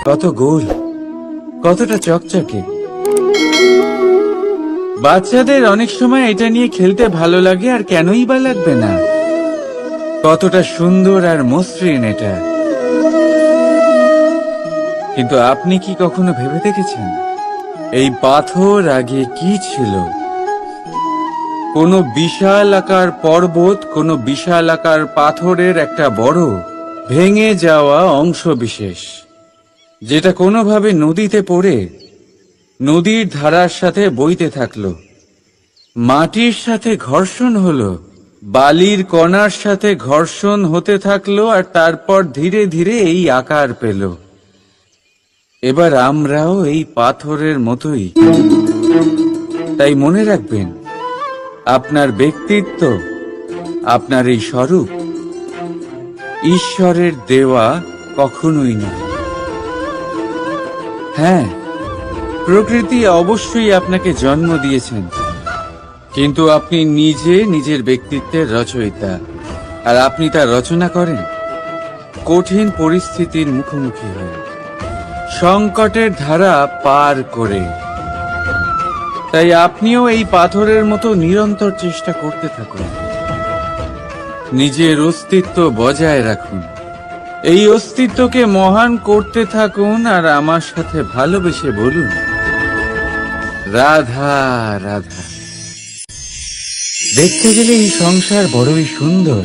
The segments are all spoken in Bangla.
কত গোল, কতটা চকচকে। বাচ্চাদের অনেক সময় এটা নিয়ে খেলতে ভালো লাগে, আর কেনই বা লাগবে না। কতটা সুন্দর আর মসৃণ এটা। কিন্তু আপনি কি কখনো ভেবে দেখেছেন এই পাথর আগে কি ছিল? কোনো বিশাল আকার পর্বত, কোনো বিশাল আকার পাথরের একটা বড় ভেঙে যাওয়া অংশ বিশেষ, যেটা কোনোভাবে নদীতে পড়ে নদীর ধারার সাথে বইতে থাকলো, মাটির সাথে ঘর্ষণ হলো, বালির কণার সাথে ঘর্ষণ হতে থাকলো, আর তারপর ধীরে ধীরে এই আকার পেল। এবার আমরাও এই পাথরের মতোই। তাই মনে রাখবেন, আপনার ব্যক্তিত্ব, আপনার এই স্বরূপ ঈশ্বরের দেওয়া কখনোই নয়। হ্যাঁ, প্রকৃতি অবশ্যই আপনাকে জন্ম দিয়েছেন, কিন্তু আপনি নিজে নিজের ব্যক্তিত্বের রচয়িতা। আর আপনি তা রচনা করেন কঠিন পরিস্থিতির মুখোমুখি হয়ে, সংকটের ধারা পার করে। তাই আপনিও এই পাথরের মতো নিরন্তর চেষ্টা করতে থাকুন, নিজের অস্তিত্ব বজায় রাখুন, এই অস্তিত্বকে মহান করতে থাকুন, আর আমার সাথে ভালোবেসে বলুন, রাধা রাধা। দেখতে গেলে এই সংসার বড়ই সুন্দর,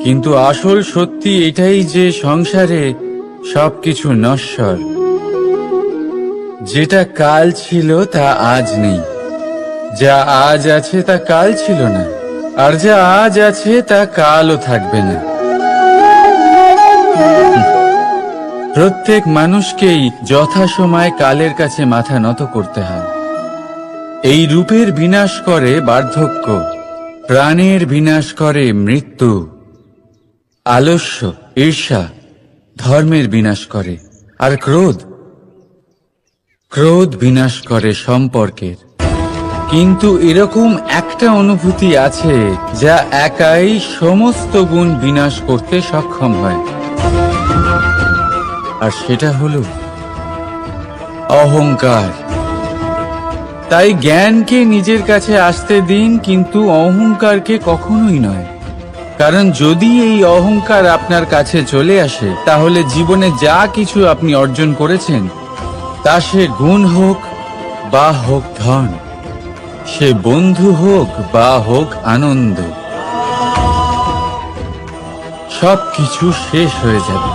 কিন্তু আসল সত্যি এটাই যে সংসারে সবকিছু নশ্বর। যেটা কাল ছিল তা আজ নেই, যা আজ আছে তা কাল ছিল না, আর যা আজ আছে তা কালও থাকবে না। প্রত্যেক মানুষকেই যথাসময়ে কালের কাছে মাথা নত করতে হয়। এই রূপের বিনাশ করে বার্ধক্য, প্রাণের বিনাশ করে মৃত্যু, আলস্য, ঈর্ষা ধর্মের বিনাশ করে, আর ক্রোধ বিনাশ করে সম্পর্কের। কিন্তু এরকম একটা অনুভূতি আছে যা একাই সমস্ত গুণ বিনাশ করতে সক্ষম হয়, আর সেটা হলো অহংকার। তাই জ্ঞানকে নিজের কাছে আসতে দিন, কিন্তু অহংকারকে কখনোই নয়। কারণ যদি এই অহংকার আপনার কাছে চলে আসে, তাহলে জীবনে যা কিছু আপনি অর্জন করেছেন, তা সে গুণ হোক বা হোক ধন, সে বন্ধু হোক বা হোক আনন্দ, সবকিছু শেষ হয়ে যাবে।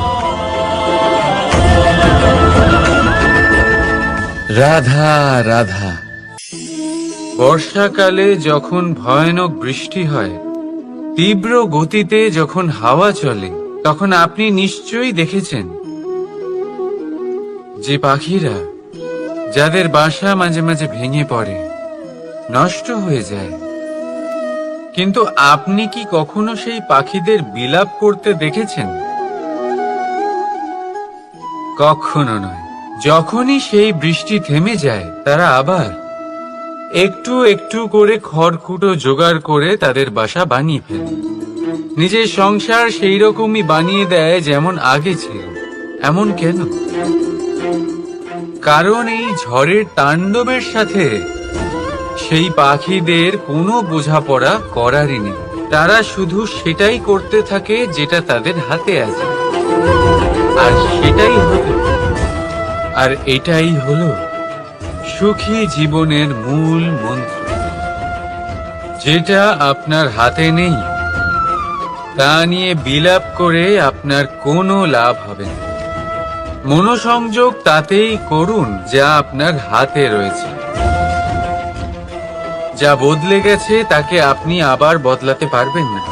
রাধা রাধা। বর্ষাকালে যখন ভয়ানক বৃষ্টি হয়, তীব্র গতিতে যখন হাওয়া চলে, তখন আপনি নিশ্চয়ই দেখেছেন যে পাখিরা, যাদের বাসা মাঝে মাঝে ভেঙে পড়ে, নষ্ট হয়ে যায়। কিন্তু আপনি কি কখনো সেই পাখিদের বিলাপ করতে দেখেছেন? কখনো নয়। যখনই সেই বৃষ্টি থেমে যায়, তারা আবার একটু একটু করে খড়কুটো জোগাড় করে তাদের বাসা বানিয়ে ফেলে। নিজের সংসার সেই রকমই বানিয়ে দেয় যেমন আগে ছিল। এমন কেন? কারণ এই ঝড়ের তাণ্ডবের সাথে সেই পাখিদের কোনো বোঝাপড়া করারই নেই। তারা শুধু সেটাই করতে থাকে যেটা তাদের হাতে আছে, আর এটাই হলো সুখী জীবনের মূল মন্ত্র। যেটা আপনার হাতে নেই, তা নিয়ে বিলাপ করে আপনার কোনো লাভ হবে না। মনোসংযোগ তাতেই করুন যা আপনার হাতে রয়েছে। যা বদলে গেছে তাকে আপনি আবার বদলাতে পারবেন না,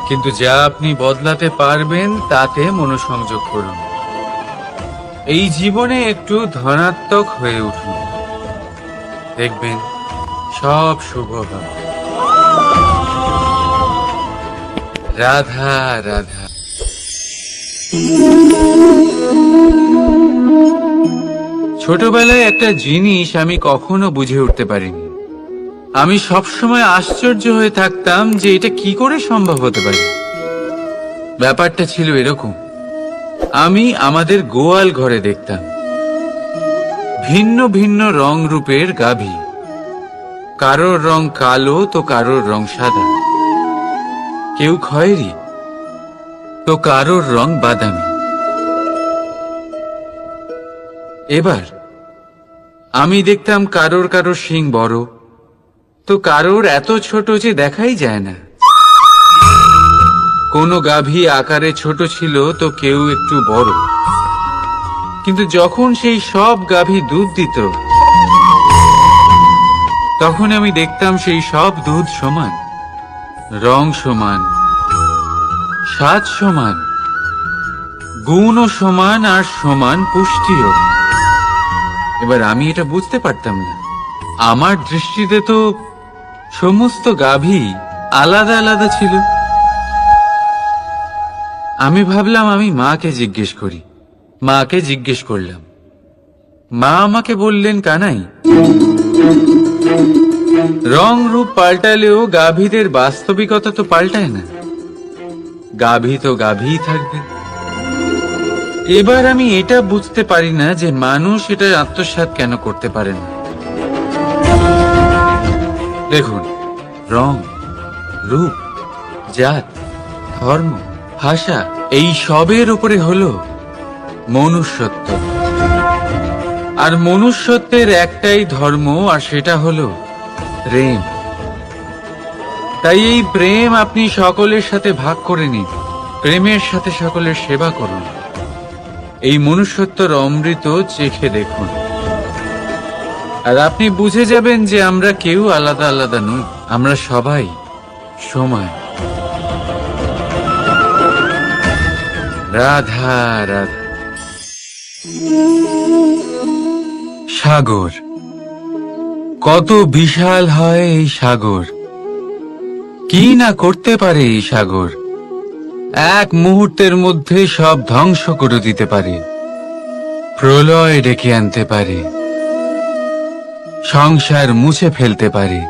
কিন্তু যা আপনি বদলাতে পারবেন তাতে মনোসংযোগ করুন। এই জীবনে একটু ধনাত্মক হয়ে উঠুন, দেখবেন সব শুভ হবে। রাধা রাধা। ছোটবেলায় একটা জিনিস আমি কখনো বুঝে উঠতে পারিনি, আমি সবসময় আশ্চর্য হয়ে থাকতাম যে এটা কি করে সম্ভব হতে পারে। ব্যাপারটা ছিল এরকম, আমি আমাদের গোয়াল ঘরে দেখতাম ভিন্ন ভিন্ন রং রূপের গাভী, কারোর রং কালো তো কারোর রং সাদা, কেউ খয়েরি তো কারোর রং বাদামি। এবার আমি দেখতাম কারোর কারোর শিং বড় তো কারোর এত ছোট যে দেখাই যায় না। কোনো গাভী আকারে ছোট ছিল তো কেউ একটু বড়, কিন্তু যখন সেই সব গাভী দুধ দিত তখন আমি দেখতাম সেই সব দুধ সমান, রং সমান, স্বাদ সমান, গুণও সমান আর সমান পুষ্টিও। এবার আমি এটা বুঝতে পারতাম না। আমার দৃষ্টিতে তো সমস্ত গাভী আলাদা আলাদা ছিল। আমি ভাবলাম আমি মাকে জিজ্ঞেস করি। মাকে জিজ্ঞেস করলাম। মা আমাকে বললেন, কানাই, রং রূপ পাল্টালেও গাভীদের বাস্তবিকতা তো পাল্টায় না, গাভী তো গাভীই থাকবে। এবার আমি এটা বুঝতে পারি না যে মানুষ এটা আত্মসাৎ কেন করতে পারে না। দেখুন, রং, রূপ, জাত, ধর্ম, ভাষা এই সবের উপরে হলো মনুষ্যত্ব। আর মনুষ্যত্বের একটাই ধর্ম, আর সেটা হলো প্রেম। তাই এই প্রেম আপনি সকলের সাথে ভাগ করে নিন, প্রেমের সাথে সকলের সেবা করুন। এই মনুষ্যত্বর অমৃত চেখে দেখুন, আর আপনি বুঝে যাবেন যে আমরা কেউ আলাদা আলাদা নই, আমরা সবাই সমান। রাধা রাধা। সাগর কত বিশাল হয় এই সাগর, কি না করতে পারে এই সাগর। এক মুহূর্তের মধ্যে সব ধ্বংস করে দিতে পারে, প্রলয় ডেকে আনতে পারে, সংসার মুছে ফেলতে পারে।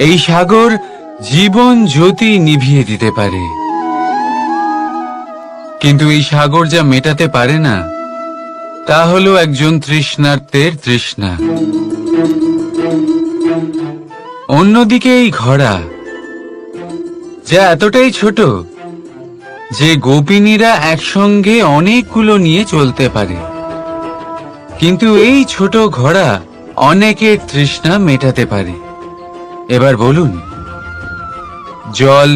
এই সাগর জীবন জ্যোতি নিভিয়ে দিতে পারে। কিন্তু এই সাগর যা মেটাতে পারে না তা হলো একজন তৃষ্ণার্তের তৃষ্ণা। অন্যদিকে এই ঘোড়া যা এতটাই ছোট যে গোপিনীরা একসঙ্গে অনেকগুলো নিয়ে চলতে পারে, কিন্তু এই ছোট ঘোড়া অনেকের তৃষ্ণা মেটাতে পারে। এবার বলুন, জল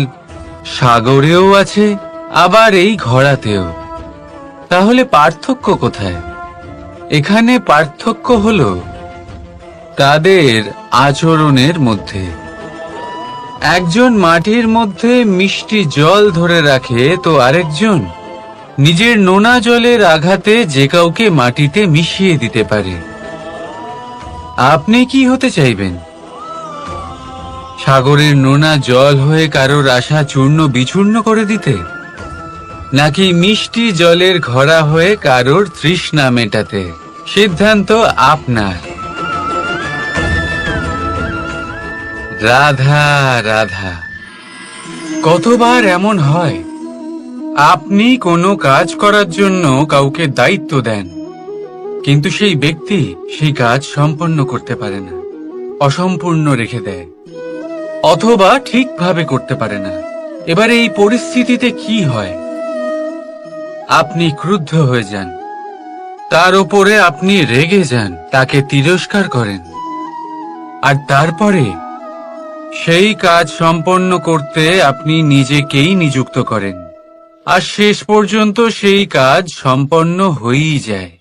সাগরেও আছে, আবার এই ঘোড়াতেও। তাহলে পার্থক্য কোথায়? এখানে পার্থক্য হলো তাদের আচরণের মধ্যে। একজন মাটির মধ্যে মিষ্টি জল ধরে রাখে তো আরেকজন নিজের নোনা জলের আঘাতে যে কাউকে মাটিতে মিশিয়ে দিতে পারে। আপনি কি হতে চাইবেন? সাগরের নোনা জল হয়ে কারোর আশা চূর্ণ বিচূর্ণ করে দিতে, নাকি মিষ্টি জলের ঘোড়া হয়ে কারোর তৃষ্ণা মেটাতে? সিদ্ধান্ত আপনার। রাধা রাধা। কতবার এমন হয় আপনি কোনো কাজ করার জন্য কাউকে দায়িত্ব দেন, কিন্তু সেই ব্যক্তি সেই কাজ সম্পন্ন করতে পারে না, অসম্পূর্ণ রেখে দেয়, অথবা ঠিকভাবে করতে পারে না। এবার এই পরিস্থিতিতে কি হয়? আপনি ক্রুদ্ধ হয়ে যান, তার উপরে আপনি রেগে যান, তাকে তিরস্কার করেন, আর তারপরে সেই কাজ সম্পন্ন করতে আপনি নিজেকেই নিযুক্ত করেন, আর শেষ পর্যন্ত সেই কাজ সম্পন্ন হয়েই যায়।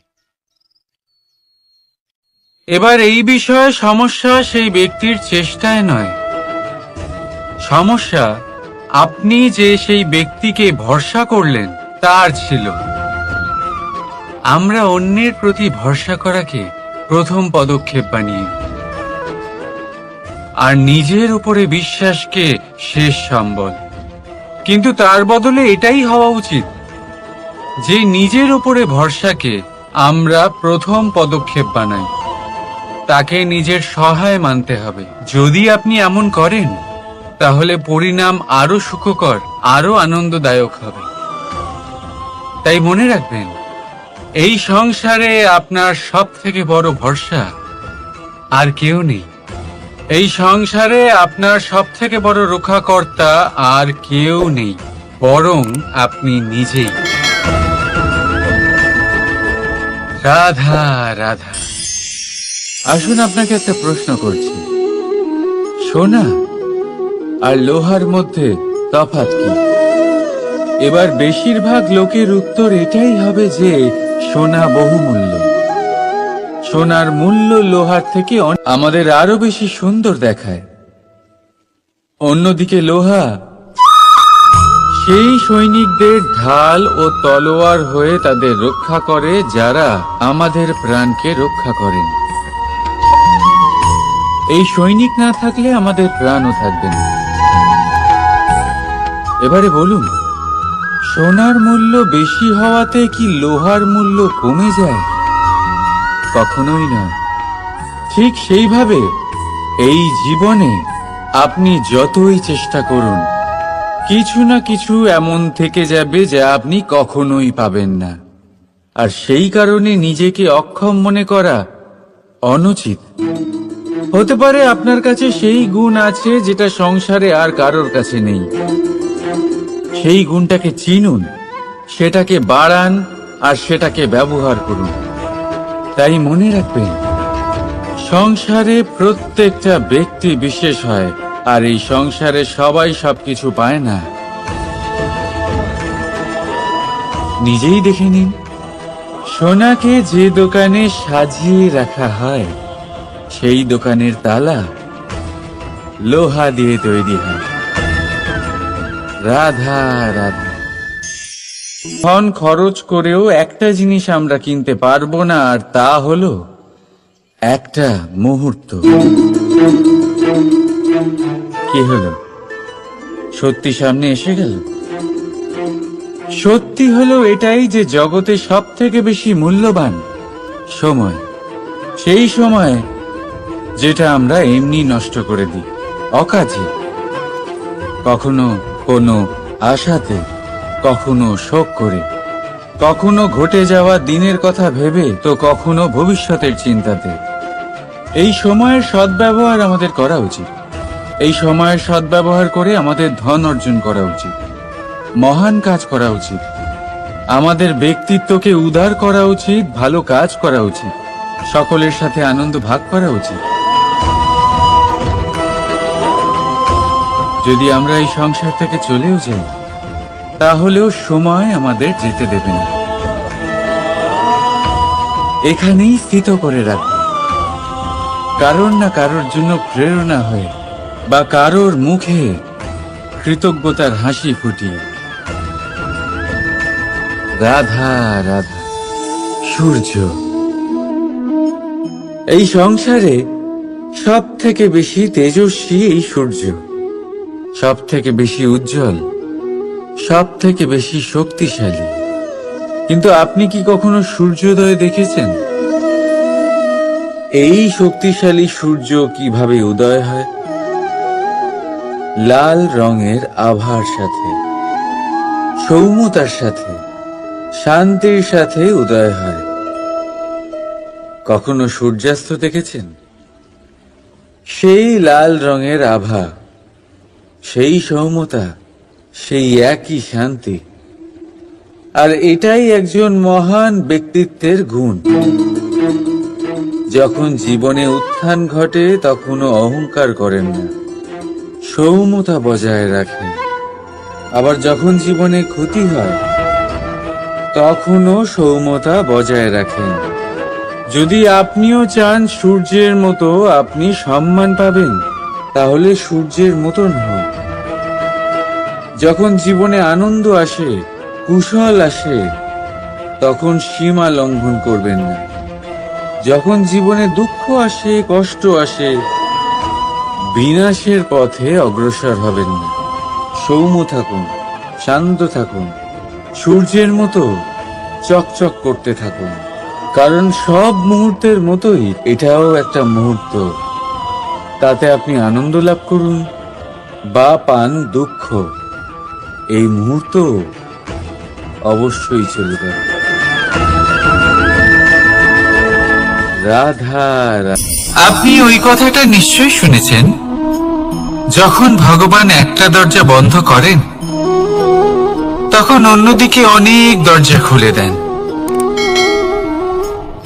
এবার এই বিষয়ে সমস্যা সেই ব্যক্তির চেষ্টায় নয়, সমস্যা আপনি যে সেই ব্যক্তিকে ভরসা করলেন তার ছিল। আমরা অন্যের প্রতি ভরসা করাকে প্রথম পদক্ষেপ বানিয়ে, আর নিজের উপরে বিশ্বাসকে শেষ সম্বল। কিন্তু তার বদলে এটাই হওয়া উচিত যে নিজের উপরে ভরসাকে আমরা প্রথম পদক্ষেপ বানাই, তাকে নিজের সহায় মানতে হবে। যদি আপনি এমন করেন তাহলে পরিণাম আরো সুখকর, আরো আনন্দদায়ক হবে। তাই মনে রাখবেন, এই সংসারে আপনার সব থেকে বড় ভরসা আর কেউ নেই। এই সংসারে আপনার সব থেকে বড় রক্ষাকর্তা আর কেউ নেই, বরং আপনি নিজেই। রাধা রাধা। আসুন আপনাকে একটা প্রশ্ন করছি, সোনা আর লোহার মধ্যে তফাৎ কি? এবার বেশিরভাগ লোকের উত্তর এটাই হবে যে সোনা বহুমূল্য। সোনার মূল্য লোহার থেকে আমাদের আরো বেশি সুন্দর দেখায়। অন্যদিকে লোহা সেই সৈনিকদের ঢাল ও তলোয়ার হয়ে তাদের রক্ষা করে যারা আমাদের প্রাণকে রক্ষা করেন। এই সৈনিক না থাকলে আমাদের প্রাণও থাকবে না। এবারে বলুন, সোনার মূল্য বেশি হওয়াতে কি লোহার মূল্য কমে যায়? কখনোই নয়। ঠিক সেইভাবে এই জীবনে আপনি যতই চেষ্টা করুন, কিছু না কিছু এমন থেকে যাবে যা আপনি কখনোই পাবেন না। আর সেই কারণে নিজেকে অক্ষম মনে করা অনুচিত। হতে পারে আপনার কাছে সেই গুণ আছে যেটা সংসারে আর কারোর কাছে নেই। সেই গুণটাকে চিনুন, সেটাকে বাড়ান আর সেটাকে ব্যবহার করুন। তাই মনে রাখবেন, সংসারে প্রত্যেকটা ব্যক্তি বিশেষ হয়, আর এই সংসারে সবাই সবকিছু পায় না। নিজেই দেখে নিন, সোনাকে যে দোকানে সাজিয়ে রাখা হয় সেই দোকানের তালা লোহা দিয়ে তৈরি হয়। রাধা রাধা। ধন খরচ করেও একটা জিনিস আমরা কিনতে পারবো না, আর তা হলো একটা মুহূর্ত। কি হলো? সত্যি সামনে এসে গেল। সত্যি হলো এটাই যে জগতে সব থেকে বেশি মূল্যবান সময়। সেই সময় যেটা আমরা এমনি নষ্ট করে দিই, অকাজে, কখনো কোনো আশাতে, কখনো শোক করে, কখনো ঘটে যাওয়া দিনের কথা ভেবে, তো কখনো ভবিষ্যতের চিন্তাতে। এই সময়ের সদ্ব্যবহার আমাদের করা উচিত। এই সময়ের সদ্ব্যবহার করে আমাদের ধন অর্জন করা উচিত, মহান কাজ করা উচিত, আমাদের ব্যক্তিত্বকে উদার করা উচিত, ভালো কাজ করা উচিত, সকলের সাথে আনন্দ ভাগ করা উচিত। যদি আমরা এই সংসার থেকে চলেও যাই, তাহলেও সময় আমাদের যেতে দেবে না। এখানেই স্থিত করে রাখবে, কারোর না কারোর জন্য প্রেরণা হয়ে বা কারোর মুখে কৃতজ্ঞতার হাসি ফুটিয়ে। রাধা রাধা। সূর্য। এই সংসারে সব থেকে বেশি তেজস্বী এই সূর্য, সব থেকে বেশি উজ্জ্বল, সব থেকে বেশি শক্তিশালী। কিন্তু আপনি কি কখনো সূর্যোদয় দেখেছেন? এই শক্তিশালী সূর্য কিভাবে উদয় হয়? লাল রঙের আভার সাথে, সৌম্যতার সাথে, শান্তির সাথে উদয় হয়। কখনো সূর্যাস্ত দেখেছেন? সেই লাল রঙের আভা, সেই সৌম্যতা, সেই একই শান্তি। আর এটাই একজন মহান ব্যক্তিত্বের গুণ। যখন জীবনে উত্থান ঘটে তখনও অহংকার করেন না, সৌম্যতা বজায় রাখেন। আবার যখন জীবনে ক্ষতি হয় তখনও সৌম্যতা বজায় রাখেন। যদি আপনিও চান সূর্যের মতো আপনি সম্মান পাবেন, তাহলে সূর্যের মতন হন। যখন জীবনে আনন্দ আসে, কুশল আসে, তখন সীমা লঙ্ঘন করবেন না। যখন জীবনে দুঃখ আসে, কষ্ট আসে, বিনাশের পথে অগ্রসর হবেন না। সৌম্য থাকুন, শান্ত থাকুন, সূর্যের মতো চকচক করতে থাকুন। কারণ সব মুহূর্তের মতোই এটাও একটা মুহূর্ত। তাতে আপনি আনন্দ লাভ করুন বা পান দুঃখ, এই মুহূর্ত অবশ্যই চলে যাবে। রাধা। আপনি ওই কথাটা নিশ্চয়ই শুনেছেন, যখন ভগবান একটা দরজা বন্ধ করেন তখন অন্যদিকে অনেক দরজা খুলে দেন।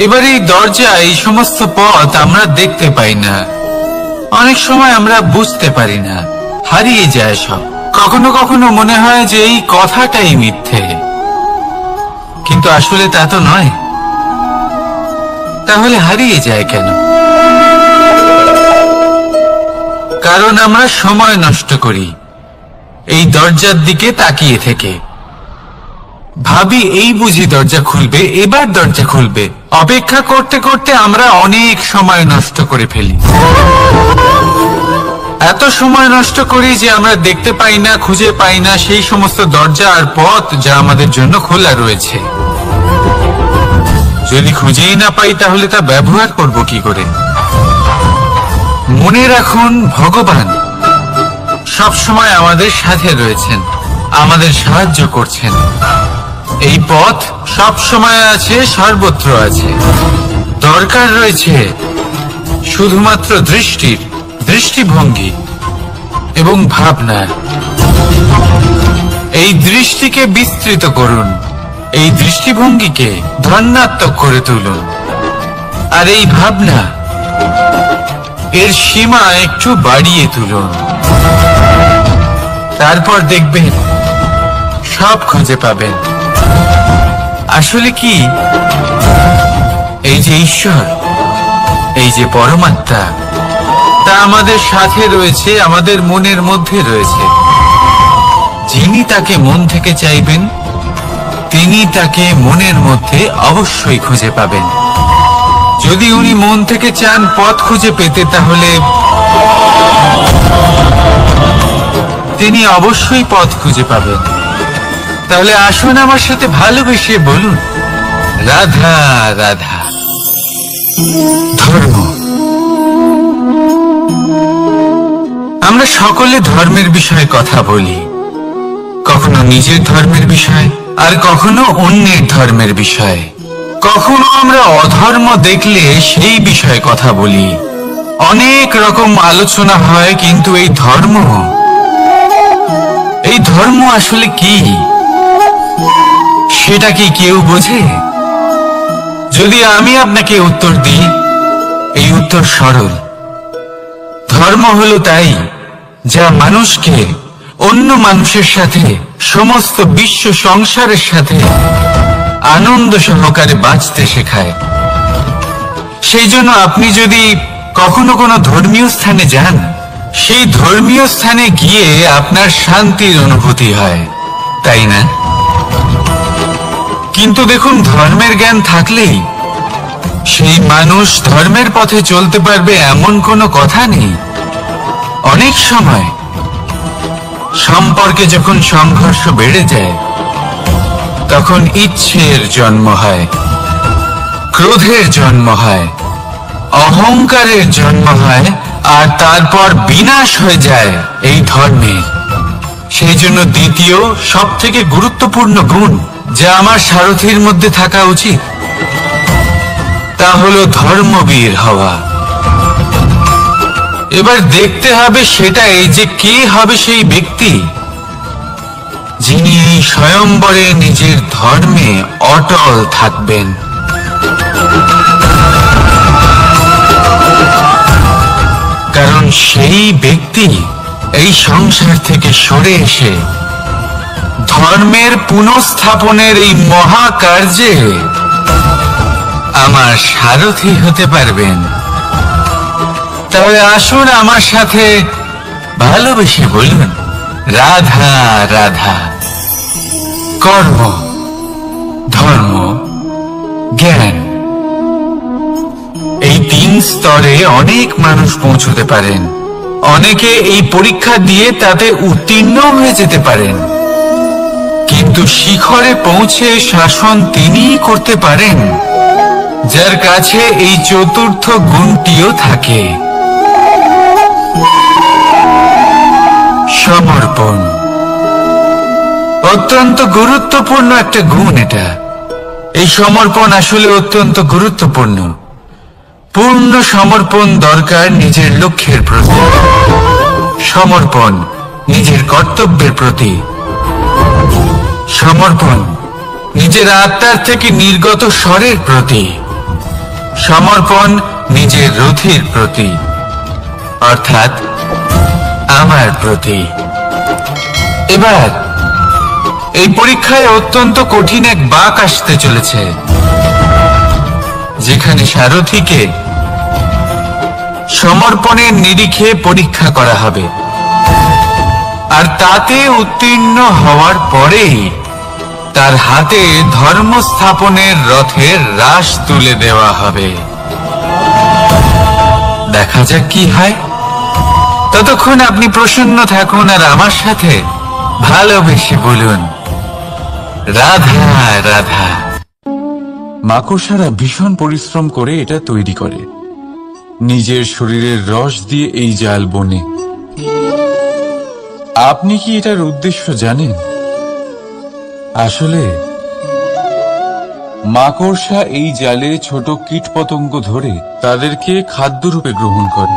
এবার এই দরজা, এই সমস্ত পথ আমরা দেখতে পাই না, অনেক সময় আমরা বুঝতে পারি না, হারিয়ে যায় সব। কখনো কখনো মনে হয় যে এই কথাটাই মিথ্যে, কিন্তু আসলে তা তো নয়। তাহলে হারিয়ে যায় কেন? কারণ আমরা সময় নষ্ট করি এই দরজার দিকে তাকিয়ে থেকে। ভাবি এই বুঝি দরজা খুলবে, এবার দরজা খুলবে। অপেক্ষা করতে করতে আমরা অনেক সময় নষ্ট করে ফেলি। এত সময় নষ্ট করি যে আমরা দেখতে পাই না, খুঁজে পাই না সেই সমস্ত দরজা আর পথ যা আমাদের জন্য খোলা রয়েছে। যদি খুঁজেই না পাই তাহলে তা ব্যবহার করব কি করে? মনে রাখুন, ভগবান সব সময় আমাদের সাথে রয়েছেন, আমাদের সাহায্য করছেন। এই পথ সব সময় আছে, সর্বত্র আছে। দরকার রয়েছে শুধুমাত্র দৃষ্টির, দৃষ্টিভঙ্গি এবং ভাবনার। এই দৃষ্টিকে বিস্তৃত করুন, এই দৃষ্টিভঙ্গিকে ধনাত্মক করে তুলুন, আর এই ভাবনা, এর সীমা একটু বাড়িয়ে তুলুন। তারপর দেখবেন সব খুঁজে পাবেন। আসলে কি, এই যে ঈশ্বর, এই যে পরমাত্মা, তা আমাদের সাথে রয়েছে, আমাদের মনের মধ্যে রয়েছে। যিনি তাকে মন থেকে চাইবেন তিনি তাকে মনের মধ্যে অবশ্যই খুঁজে পাবেন। যদি উনি মন থেকে চান পথ খুঁজে পেতে, তাহলে তিনি অবশ্যই পথ খুঁজে পাবেন। তাহলে আসুন আমার সাথে ভালোবেসে বলুন, রাধা রাধা। ধর্ম। আমরা সকলে ধর্মের বিষয়ে কথা বলি, কখনো নিজের ধর্মের বিষয়, আর কখনো অন্যের ধর্মের বিষয়। কখনো আমরা অধর্ম দেখলে সেই বিষয়ে কথা বলি। অনেক রকম আলোচনা হয়, কিন্তু এই ধর্ম আসলে কি, সেটা কি কেউ বোঝে? যদি আমি আপনাকে উত্তর দিই, এই উত্তর সরল। ধর্ম হলো তাই যা মানুষকে অন্য মানুষের সাথে, সমস্ত বিশ্ব সংসারের সাথে আনন্দ সহকারে বাঁচতে শেখায়। সেই জন্য আপনি যদি কখনো কোনো ধর্মীয় স্থানে যান, সেই ধর্মীয় স্থানে গিয়ে আপনার শান্তির অনুভূতি হয়, তাই না? কিন্তু দেখুন, ধর্মের জ্ঞান থাকলেই সেই মানুষ ধর্মের পথে চলতে পারবে এমন কোনো কথা নেই। অনেক সময় সম্পর্কে যখন সংঘর্ষ বেড়ে যায়, তখন ইচ্ছের জন্ম হয়, ক্রোধের জন্ম হয়, অহংকারের জন্ম হয়, আর তারপর বিনাশ হয়ে যায় এই ধর্মের। সেই জন্য দ্বিতীয় সব থেকে গুরুত্বপূর্ণ গুণ যা আমার সারথীর মধ্যে থাকা উচিত, তা হলো ধর্মবীর হওয়া। এবার দেখতে হবে সেটা এই যে কে হবে সেই ব্যক্তি যিনি স্বয়ম্বরে নিজের ধর্মে অটল থাকবেন। কারণ সেই ব্যক্তি এই সংসার থেকে সরে এসে ধর্মের পুনঃস্থাপনের এই মহাকার্যে আমার সারথি হতে পারবেন। তাহলে আসুন আমার সাথে ভালোবেসে বলুন, রাধা রাধা। কর্ম, ধর্ম, জ্ঞান, এই তিন স্তরে অনেক মানুষ পৌঁছতে পারেন। অনেকে এই পরীক্ষা দিয়ে তাতে উত্তীর্ণ হয়ে যেতে পারেন, কিন্তু শিখরে পৌঁছে শাসন তিনিই করতে পারেন যার কাছে এই চতুর্থ গুণটিও থাকে, সমর্পণ। অত্যন্ত গুরুত্বপূর্ণ একটা গুণ এটা। এই সমর্পণ আসলে অত্যন্ত গুরুত্বপূর্ণ। পূর্ণ সমর্পণ দরকার নিজের লক্ষ্যের প্রতি, সমর্পণ নিজের কর্তব্যের প্রতি, সমর্পণ নিজের আত্মার থেকে নির্গত স্বরের প্রতি, সমর্পণ নিজের রথের প্রতি, অর্থাৎ আমার প্রতি। এবার এই পরীক্ষায় অত্যন্ত কঠিন এক বাঁক আসতে চলেছে, যেখানে সারথীকে সমর্পণের নিরিখে পরীক্ষা করা হবে, আর তাতে উত্তীর্ণ হওয়ার পরেই তার হাতে ধর্ম স্থাপনের রথের রাশ তুলে দেওয়া হবে। দেখা যাক কি হয়। ততক্ষণ আপনি প্রসন্ন থাকুন আর আমার সাথে ভালোবেসে বলুন, রাধা রাধা। মাকড়সারা ভীষণ পরিশ্রম করে এটা তৈরি করে, নিজের শরীরের রস দিয়ে এই জাল বনে। আপনি কি এটার উদ্দেশ্য জানেন? আসলে মাকড়সা এই জালে ছোট কীটপতঙ্গ ধরে তাদেরকে খাদ্যরূপে গ্রহণ করে।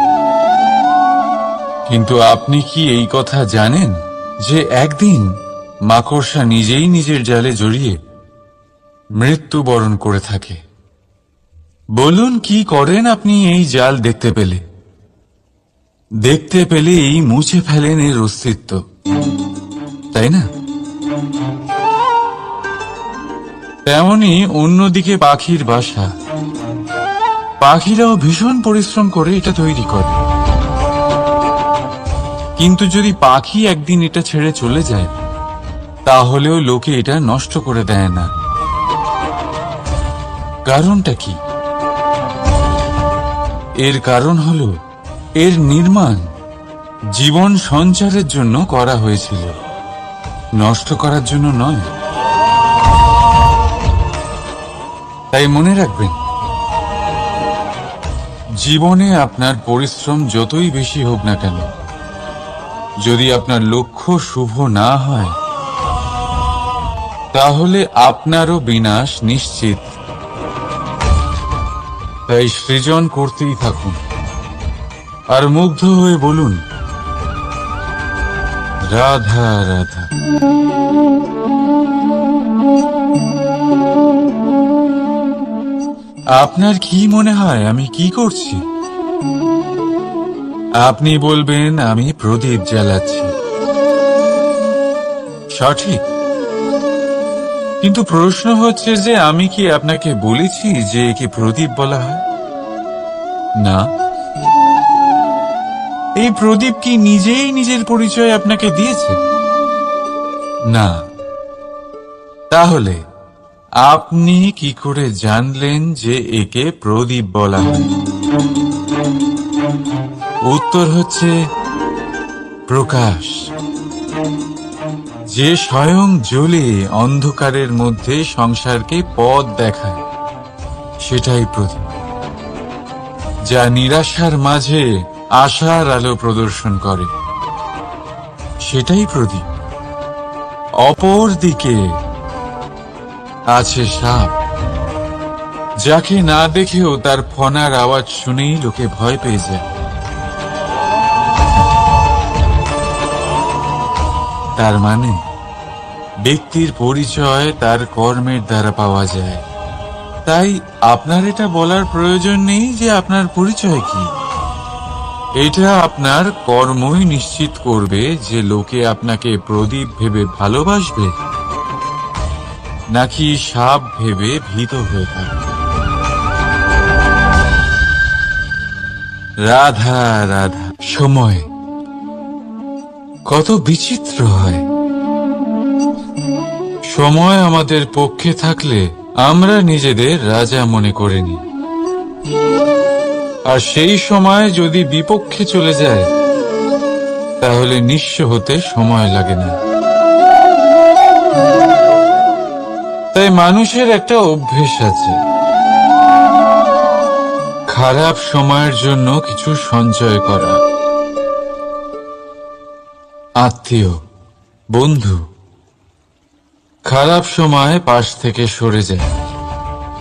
কিন্তু আপনি কি এই কথা জানেন যে একদিন মাকড়সা নিজেই নিজের জালে জড়িয়ে মৃত্যুবরণ করে থাকে? বলুন, কি করেন আপনি এই জাল দেখতে পেলে? দেখতে পেলেই মুছে ফেলেন এর অস্তিত্ব, তাই না? তেমনি অন্যদিকে পাখির বাসা, পাখিরাও ভীষণ পরিশ্রম করে এটা তৈরি করে। কিন্তু যদি পাখি একদিন এটা ছেড়ে চলে যায়, তাহলেও লোকে এটা নষ্ট করে দেয় না। কারণটা কি? এর কারণ হলো এর নির্মাণ জীবন সঞ্চারের জন্য করা হয়েছিল, নষ্ট করার জন্য নয়। তাই মনে রাখবেন, জীবনে আপনার পরিশ্রম যতই বেশি হোক না কেন, যদি আপনার লক্ষ্য শুভ না হয়, তাহলে আপনারও বিনাশ নিশ্চিত। তাই সৃজন করতেই থাকুন আর মুগ্ধ হয়ে বলুন, রাধা রাধা। আপনার কি মনে হয় আমি কি করছি? আপনি বলবেন আমি প্রদীপ জ্বালাচ্ছি। সঠিক, কিন্তু প্রশ্ন হচ্ছে যে আমি কি আপনাকে বলেছি যে একে প্রদীপ বলা হয়? না। এই প্রদীপ কি নিজেই নিজের পরিচয় আপনাকে দিয়েছে? না। তাহলে আপনি কি করে জানলেন যে একে প্রদীপ বলা হয়? উত্তর হচ্ছে প্রকাশ, যে স্বয়ং জ্বলে অন্ধকারের মধ্যে সংসারকে পথ দেখায়, সেটাই প্রদীপ। যা নিরাশার মাঝে আশার আলো প্রদর্শন করে, সেটাই প্রদীপ। অপর দিকে আছে সাপ, যাকে না দেখেও তার ফনার আওয়াজ শুনেই লোকে ভয় পেয়ে যায়। তার মানে ব্যক্তির পরিচয় তার কর্মের দ্বারা পাওয়া যায়। তাই আপনার এটা বলার প্রয়োজন নেই যে আপনার পরিচয় কি। এটা আপনার কর্মই নিশ্চিত করবে যে লোকে আপনাকে প্রদীপ ভেবে ভালোবাসবে নাকি সাপ ভেবে ভীত হয়ে থাকবে। রাধা রাধা। সময় কত বিচিত্র হয়। সময় আমাদের পক্ষে থাকলে আমরা নিজেদের রাজা মনে করে নিই, আর সেই সময় যদি বিপক্ষে চলে যায়, তাহলে নিঃস্ব হতে সময় লাগে না। তাই মানুষের একটা অভ্যেস আছে, খারাপ সময়ের জন্য কিছু সঞ্চয় করা। আত্মীয়, বন্ধু খারাপ সময় পাশ থেকে সরে যায়।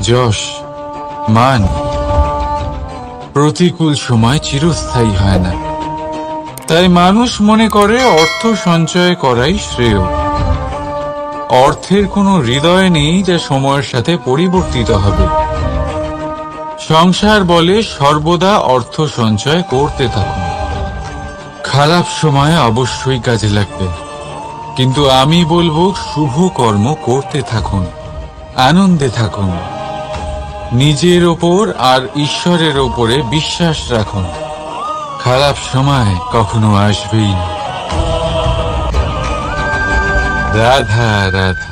যশ, মান প্রতিকূল সময় চিরস্থায়ী হয় না। তাই মানুষ মনে করে অর্থ সঞ্চয় করাই শ্রেয়। অর্থের কোনো হৃদয় নেই যা সময়ের সাথে পরিবর্তিত হবে। সংসার বলে সর্বদা অর্থ সঞ্চয় করতে থাকুন। খারাপ সময় অবশ্যই কাজে লাগবে, কিন্তু আমি বলবো শুভ কর্ম করতে থাকুন, আনন্দে থাকুন, নিজের ওপর আর ঈশ্বরের ওপরে বিশ্বাস রাখুন। খারাপ সময় কখনো আসবেই না। রাধা রাধা।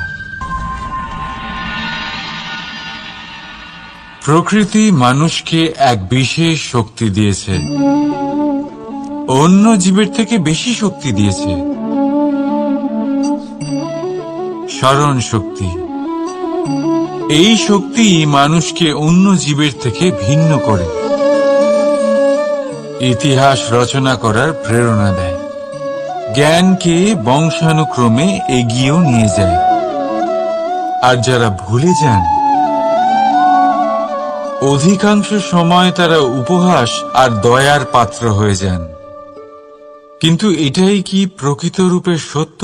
প্রকৃতি মানুষকে এক বিশেষ শক্তি দিয়েছে, অন্য জীবের থেকে বেশি শক্তি দিয়েছে। স্মরণ শক্তি। এই শক্তি মানুষকে অন্য জীবের থেকে ভিন্ন করে, ইতিহাস রচনা করার প্রেরণা দেয়, জ্ঞানকে বংশানুক্রমে এগিয়েও নিয়ে যায়। আর যারা ভুলে যান, অধিকাংশ সময় তারা উপহাস আর দয়ার পাত্র হয়ে যান। কিন্তু এটাই কি প্রকৃত রূপে সত্য?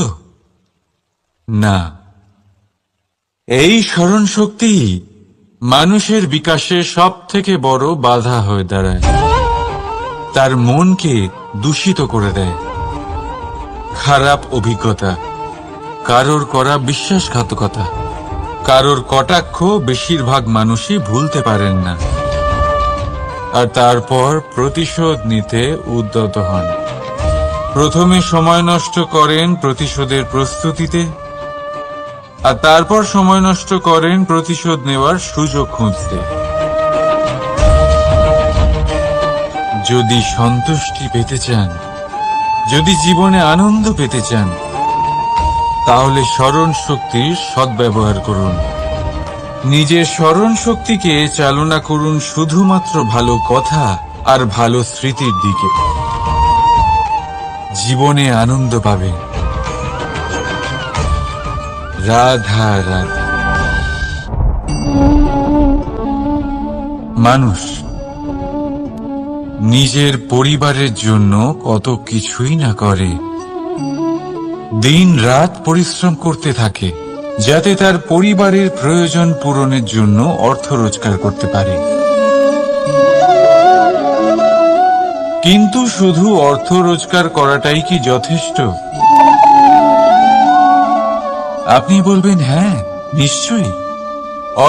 না। এই স্মরণ শক্তি মানুষের বিকাশে সব থেকে বড় বাধা হয়ে দাঁড়ায়। তার মনকে দূষিত করে দেয়। খারাপ অভিজ্ঞতা, কারোর করা বিশ্বাসঘাতকতা, কারোর কটাক্ষ বেশিরভাগ মানুষই ভুলতে পারেন না, আর তারপর প্রতিশোধ নিতে উদ্যত হন। প্রথমে সময় নষ্ট করেন প্রতিশোধের প্রস্তুতিতে, আর তারপর সময় নষ্ট করেন প্রতিশোধ নেওয়ার সুযোগ খুঁজতে। যদি সন্তুষ্টি পেতে চান, যদি জীবনে আনন্দ পেতে চান, তাহলে স্মরণ শক্তির সদ্ব্যবহার করুন। নিজের স্মরণ শক্তিকে চালনা করুন শুধুমাত্র ভালো কথা আর ভালো স্মৃতির দিকে। জীবনে আনন্দ পাবেন। রাধা রাধা। মানুষ নিজের পরিবারের জন্য কত কিছুই না করে, দিন রাত পরিশ্রম করতে থাকে যাতে তার পরিবারের প্রয়োজন পূরণের জন্য অর্থ রোজগার করতে পারে। কিন্তু শুধু অর্থ রোজগার করাটাই কি যথেষ্ট? আপনি বলবেন, হ্যাঁ নিশ্চয়ই,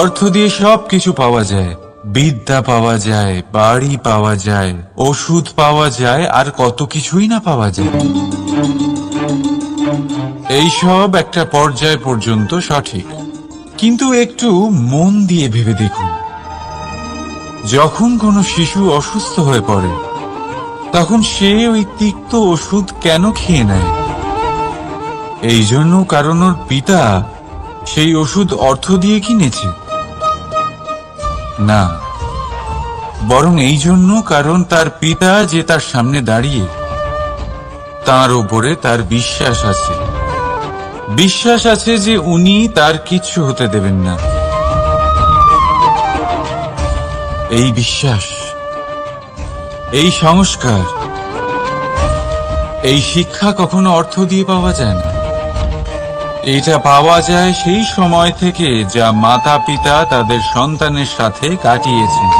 অর্থ দিয়ে সবকিছু পাওয়া যায়, বিদ্যা পাওয়া যায়, বাড়ি পাওয়া যায়, ওষুধ পাওয়া যায়, আর কত কিছুই না পাওয়া যায়। এইসব একটা পর্যায় পর্যন্ত সঠিক, কিন্তু একটু মন দিয়ে ভেবে দেখুন, যখন কোনো শিশু অসুস্থ হয়ে পড়ে তখন সে ওই তিক্ত ওষুধ কেন খেয়ে নেয়? এই জন্য কারণ ওর পিতা সেই ওষুধ অর্থ দিয়ে কিনেছে? না, বরং এই জন্য কারণ তার পিতা যে তার সামনে দাঁড়িয়ে, তার উপরে তার বিশ্বাস আছে। বিশ্বাস আছে যে উনি তার কিচ্ছু হতে দেবেন না। এই বিশ্বাস, এই সংস্কার, এই শিক্ষা কখনো অর্থ দিয়ে পাওয়া যায় না। এটা পাওয়া যায় সেই সময় থেকে যা মাতা পিতা তাদের সন্তানের সাথে কাটিয়েছেন।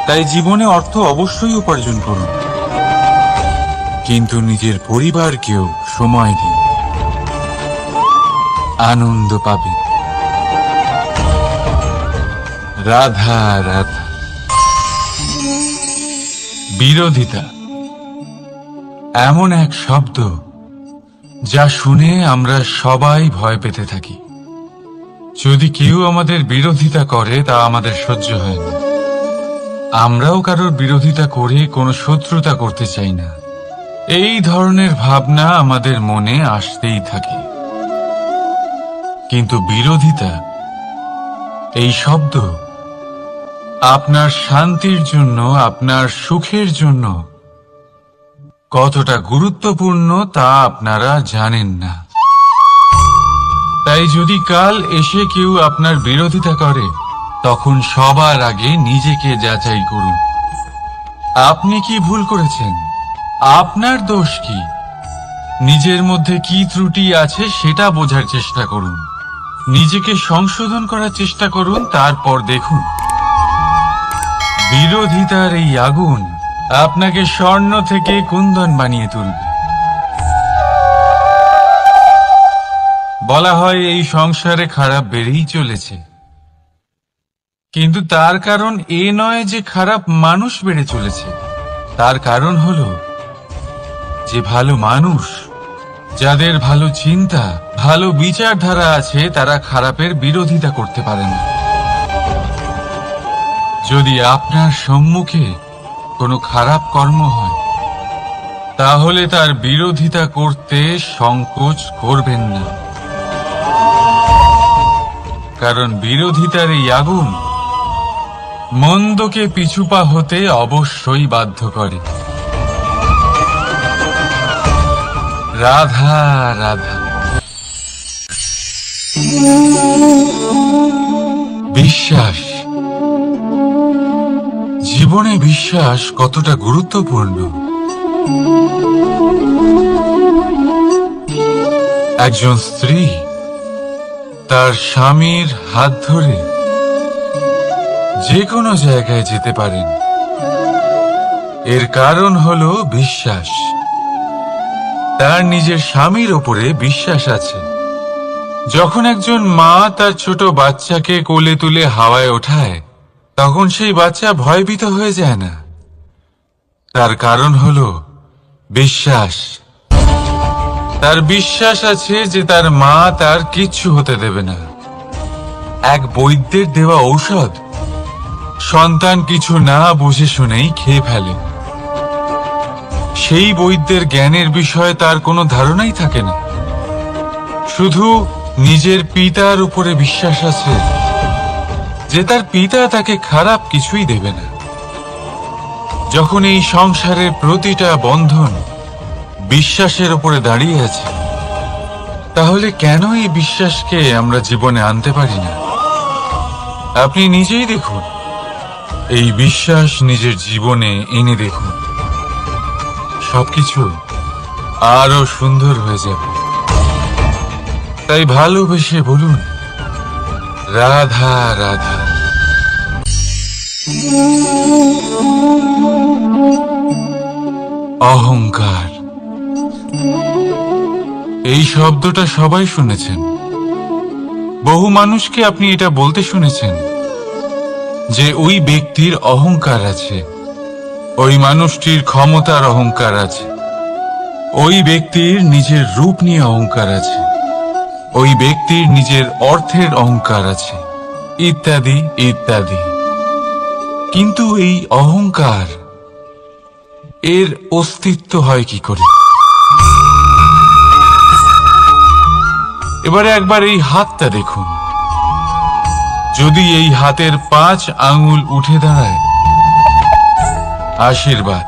তাই জীবনে অর্থ অবশ্যই উপার্জন করুন, কিন্তু নিজের পরিবারকেও সময় দিন, আনন্দ পাবেন। রাধা রাধা। বিরোধিতা এমন এক শব্দ যা শুনে আমরা সবাই ভয় পেতে থাকি। যদি কেউ আমাদের বিরোধিতা করে তা আমাদের সহ্য হয় না। আমরাও কারোর বিরোধিতা করে কোনো শত্রুতা করতে চাই না। এই ধরনের ভাবনা আমাদের মনে আসতেই থাকে। কিন্তু বিরোধিতা এই শব্দ আপনার শান্তির জন্য, আপনার সুখের জন্য কতটা গুরুত্বপূর্ণ তা আপনারা জানেন না। তাই যদি কাল এসে কেউ আপনার বিরোধিতা করে, তখন সবার আগে নিজেকে যাচাই করুন। আপনি কি ভুল করেছেন? আপনার দোষ কি? নিজের মধ্যে কি ত্রুটি আছে সেটা বোঝার চেষ্টা করুন। নিজেকে সংশোধন করার চেষ্টা করুন, তারপর দেখুন বিরোধিতার এই আগুন আপনাকে স্বর্ণ থেকে কুন্দন বানিয়ে তুলবে। বলা হয় এই সংসারে খারাপ বেড়েই চলেছে, কিন্তু তার কারণ এ নয় যে খারাপ মানুষ বেড়ে চলেছে। তার কারণ হলো যে ভালো মানুষ, যাদের ভালো চিন্তা, ভালো বিচারধারা আছে, তারা খারাপের বিরোধিতা করতে পারে না। যদি আপনার সম্মুখে কোনো খারাপ কর্ম হয়, তাহলে তার বিরোধিতা করতে সংকোচ করবেন না, কারণ বিরোধিতার এই আগুন মন্দকে পিছুপা হতে অবশ্যই বাধ্য করে। রাধা রাধা। বিশ্বাস, জীবনে বিশ্বাস কতটা গুরুত্বপূর্ণ। একজন স্ত্রী তার স্বামীর হাত ধরে যে কোনো জায়গায় যেতে পারেন, এর কারণ হলো বিশ্বাস। তার নিজের স্বামীর ওপরে বিশ্বাস আছে। যখন একজন মা তার ছোট বাচ্চাকে কোলে তুলে হাওয়ায় ওঠায়, তখন সেই বাচ্চা ভয়ভীত হয়ে যায় না। তার কারণ হলো বিশ্বাস। তার বিশ্বাস আছে যে তার মা তার কিচ্ছু হতে দেবে না। এক বৈদ্যের দেওয়া ঔষধ সন্তান কিছু না বুঝে শুনেই খেয়ে ফেলে। সেই বৈদ্যের জ্ঞানের বিষয়ে তার কোনো ধারণাই থাকে না, শুধু নিজের পিতার উপরে বিশ্বাস আছে যে তার পিতা তাকে খারাপ কিছুই দেবে না। যখন এই সংসারের প্রতিটা বন্ধন বিশ্বাসের উপরে দাঁড়িয়ে আছে, তাহলে কেন এই বিশ্বাসকে আমরা জীবনে আনতে পারি না? আপনি নিজেই দেখুন, এই বিশ্বাস নিজের জীবনে এনে দেখুন, সবকিছু আরো সুন্দর হয়ে যাবে। তাই ভালোবেসে বলুন, রাধা রাধা। অহংকার, এই শব্দটা সবাই শুনেছেন। বহু মানুষকে আপনি এটা বলতে শুনেছেন যে ওই ব্যক্তির অহংকার আছে, ওই মানুষটির ক্ষমতার অহংকার আছে, ওই ব্যক্তির নিজের রূপ নিয়ে অহংকার আছে, ওই ব্যক্তির নিজের অর্থের অহংকার আছে, ইত্যাদি ইত্যাদি। কিন্তু এই অহংকার, এর অস্তিত্ব হয় কি করে? এবারে একবার এই হাতটা দেখুন। যদি এই হাতের 5 আঙ্গুল উঠে দাঁড়ায়, আশীর্বাদ।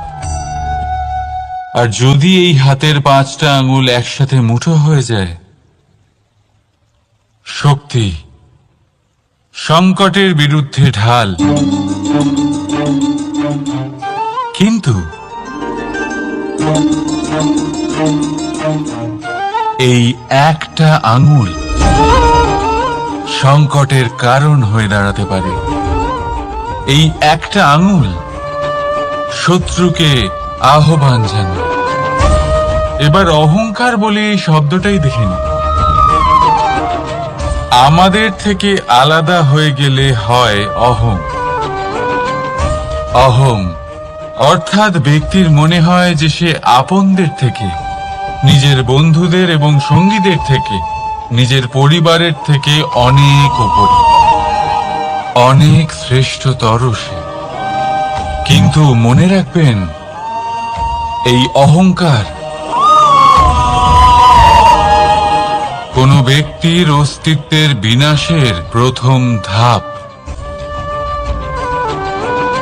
আর যদি এই হাতের 5টা আঙ্গুল একসাথে মুঠো হয়ে যায়, শক্তি, সংকটের বিরুদ্ধে ঢাল। কিন্তু এই একটা আঙ্গুল সংকটের কারণ হয়ে দাঁড়াতে পারে। এই একটা আঙ্গুল শত্রুকে আহ্বান জানায়। এবার অহংকার বলে এই শব্দটাই দেখে নিন। আমাদের থেকে আলাদা হয়ে গেলে হয় অহং। অহং অর্থাৎ ব্যক্তির মনে হয় যে সে আপনদের থেকে, নিজের বন্ধুদের এবং সঙ্গীদের থেকে, নিজের পরিবারের থেকে অনেক উপরে, অনেক শ্রেষ্ঠতর সে। কিন্তু মনে রাখবেন, এই অহংকার কোন ব্যক্তির অস্তিত্বের বিনাশের প্রথম ধাপ।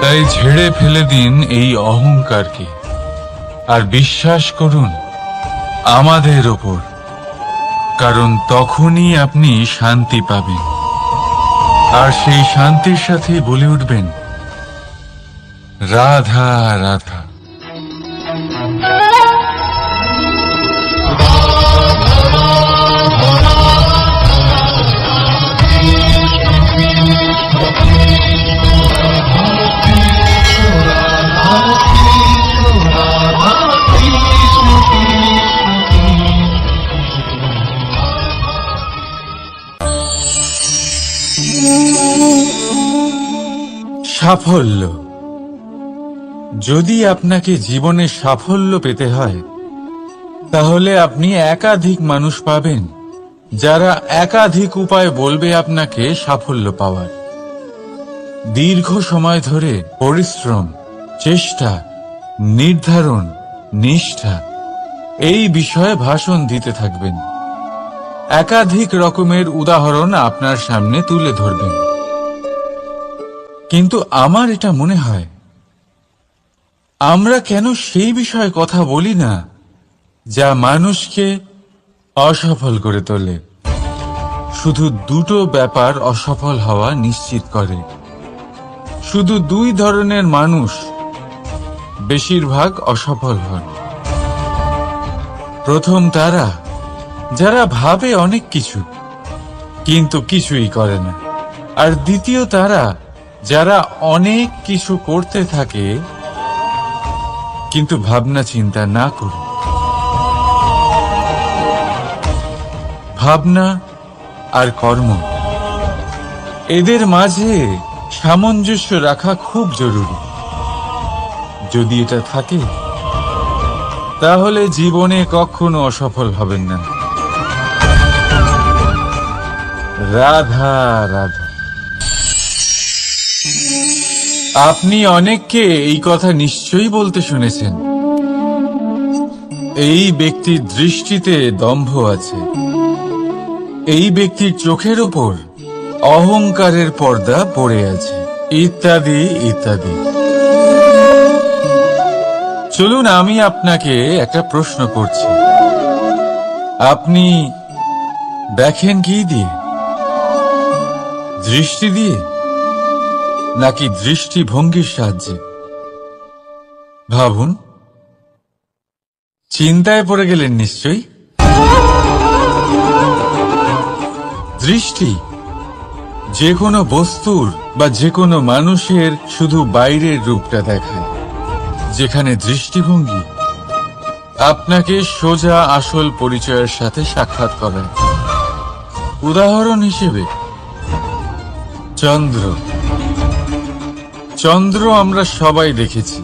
তাই ঝেড়ে ফেলে দিন এই অহংকারকে, আর বিশ্বাস করুন আমাদের ওপর, কারণ তখনই আপনি শান্তি পাবেন। আর সেই শান্তির সাথে বলে উঠবেন, রাধা রাধা। সাফল্য। যদি আপনাকে জীবনে সাফল্য পেতে হয়, তাহলে আপনি একাধিক মানুষ পাবেন যারা একাধিক উপায় বলবে আপনাকে সাফল্য পাওয়ার। দীর্ঘ সময় ধরে পরিশ্রম, চেষ্টা, নির্ধারণ, নিষ্ঠা এই বিষয়ে ভাষণ দিতে থাকবেন। একাধিক রকমের উদাহরণ আপনার সামনে তুলে ধরবেন। কিন্তু আমার এটা মনে হয়, আমরা কেন সেই বিষয়ে কথা বলি না যা মানুষকে অসফল করে তোলে? শুধু দুটো ব্যাপার অসফল হওয়া নিশ্চিত করে। শুধু দুই ধরনের মানুষ বেশিরভাগ অসফল হন। প্রথম তারা যারা ভাবে অনেক কিছু কিন্তু কিছুই করে না, আর দ্বিতীয় তারা যারা অনেক কিছু করতে থাকে কিন্তু ভাবনা চিন্তা না করে। ভাবনা আর কর্ম, এদের মাঝে সামঞ্জস্য রাখা খুব জরুরি। যদি এটা থাকে, তাহলে জীবনে কখনো অসফল হবেন না। রাধা রাধা। আপনি অনেককে এই কথা নিশ্চয়ই বলতে শুনেছেন, এই ব্যক্তির দৃষ্টিতে দম্ভ আছে, এই ব্যক্তির চোখের ওপর অহংকারের পর্দা পড়ে আছে, ইত্যাদি ইত্যাদি। চলুন আমি আপনাকে একটা প্রশ্ন করছি, আপনি দেখেন কি দিয়ে? দৃষ্টি দিয়ে নাকি দৃষ্টিভঙ্গির সাহায্যে? ভাবুন। চিন্তায় পড়ে গেলেন নিশ্চয়ই। দৃষ্টি যে কোনো বস্তুর বা যে কোনো মানুষের শুধু বাইরের রূপটা দেখায়, যেখানে দৃষ্টিভঙ্গি আপনাকে সোজা আসল পরিচয়ের সাথে সাক্ষাৎ করায়। উদাহরণ হিসেবে চন্দ্র। চন্দ্র আমরা সবাই দেখেছি।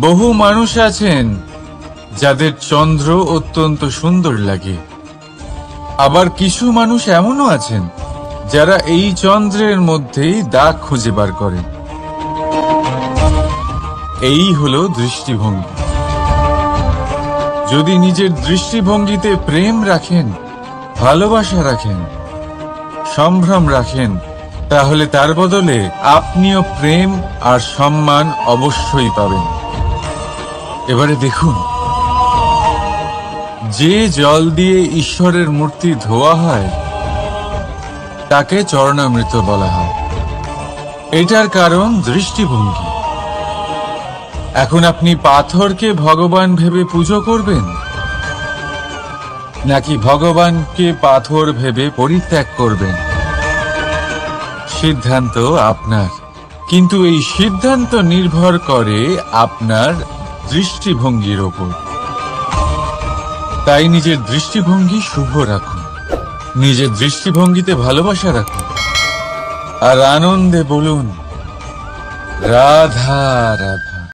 বহু মানুষ আছেন যাদের চন্দ্র অত্যন্ত সুন্দর লাগে, আবার কিছু মানুষ এমনও আছেন যারা এই চন্দ্রের মধ্যেই দাগ খুঁজে বার করেন। এই হলো দৃষ্টিভঙ্গি। যদি নিজের দৃষ্টিভঙ্গিতে প্রেম রাখেন, ভালোবাসা রাখেন, সম্ভ্রম রাখেন, তাহলে তার বদলে আপনিও প্রেম আর সম্মান অবশ্যই পাবেন। এবারে দেখুন, যে জল দিয়ে ঈশ্বরের মূর্তি ধোয়া হয় তাকে চরণামৃত বলা হয়। এটার কারণ দৃষ্টিভঙ্গি। এখন আপনি পাথরকে ভগবান ভেবে পুজো করবেন, নাকি ভগবানকে পাথর ভেবে পরিত্যাগ করবেন? সিদ্ধান্ত আপনার, কিন্তু এই সিদ্ধান্ত নির্ভর করে আপনার দৃষ্টিভঙ্গির ওপর। তাই নিজের দৃষ্টিভঙ্গি শুভ রাখুন, নিজের দৃষ্টিভঙ্গিতে ভালোবাসা রাখুন, আর আনন্দে বলুন রাধা রাধা।